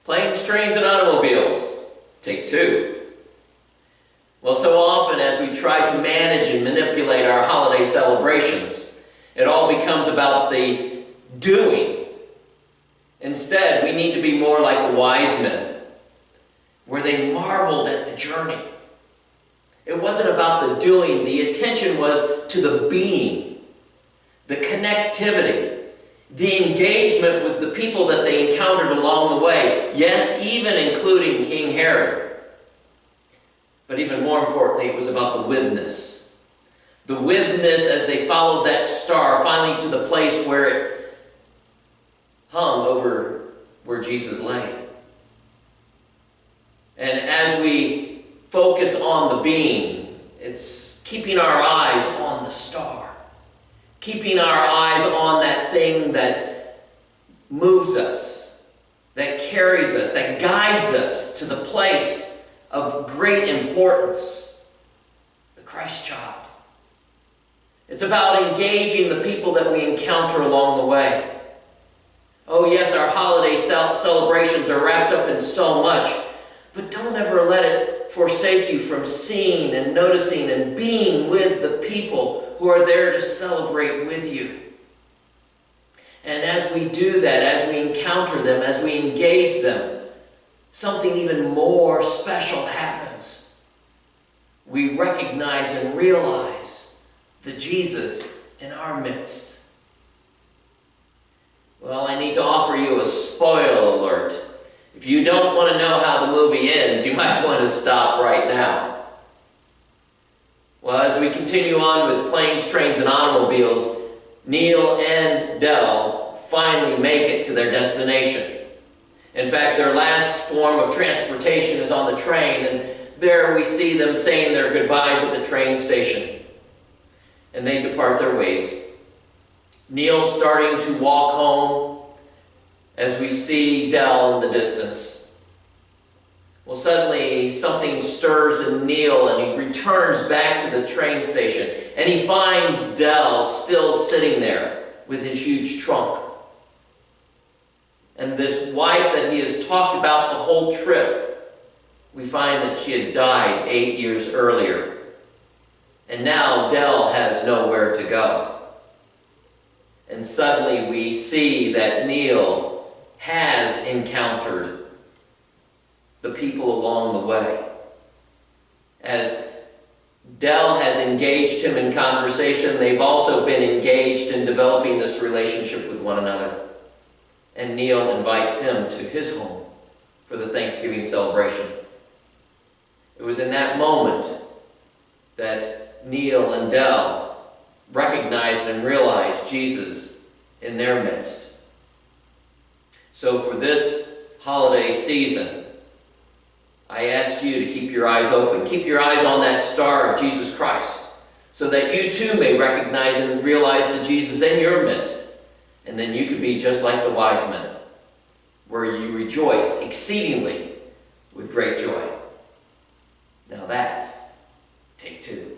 Planes, trains, and automobiles. Take two. Well, so often as we try to manage and manipulate our holiday celebrations, it all becomes about the doing. Instead, we need to be more like the wise men, where they marveled at the journey. It wasn't about the doing. The attention was to the being, the connectivity, the engagement with the people that they encountered along the way. Yes, even including King Herod. But even more importantly, it was about the witness. The witness as they followed that star finally to the place where it hung over where Jesus lay. And as we focus on the being, it's keeping our eyes on the star. Keeping our eyes on that thing that moves us, that carries us, that guides us to the place of great importance, the Christ child. It's about engaging the people that we encounter along the way. Oh yes, our holiday celebrations are wrapped up in so much, but don't ever let it forsake you from seeing and noticing and being with the people who are there to celebrate with you. And as we do that, as we encounter them, as we engage them, something even more special happens. We recognize and realize the Jesus in our midst. Well, I need to offer you a spoiler alert. If you don't want to know how the movie ends, you might want to stop right now. Well, as we continue on with planes, trains, and automobiles, Neil and Dell finally make it to their destination. In fact, their last form of transportation is on the train, and there we see them saying their goodbyes at the train station. And they depart their ways. Neil starting to walk home as we see Dell in the distance. Well, suddenly something stirs in Neil and he returns back to the train station and he finds Dell still sitting there with his huge trunk. And this wife that he has talked about the whole trip, we find that she had died 8 years earlier. And now Dell has nowhere to go. And suddenly we see that Neil has encountered the people along the way. As Dell has engaged him in conversation, they've also been engaged in developing this relationship with one another. And Neil invites him to his home for the Thanksgiving celebration. It was in that moment that Neil and Dell recognized and realized Jesus in their midst. So for this holiday season, I ask you to keep your eyes open. Keep your eyes on that star of Jesus Christ, so that you too may recognize and realize the Jesus in your midst. And then you could be just like the wise men, where you rejoice exceedingly with great joy. Now that's take two.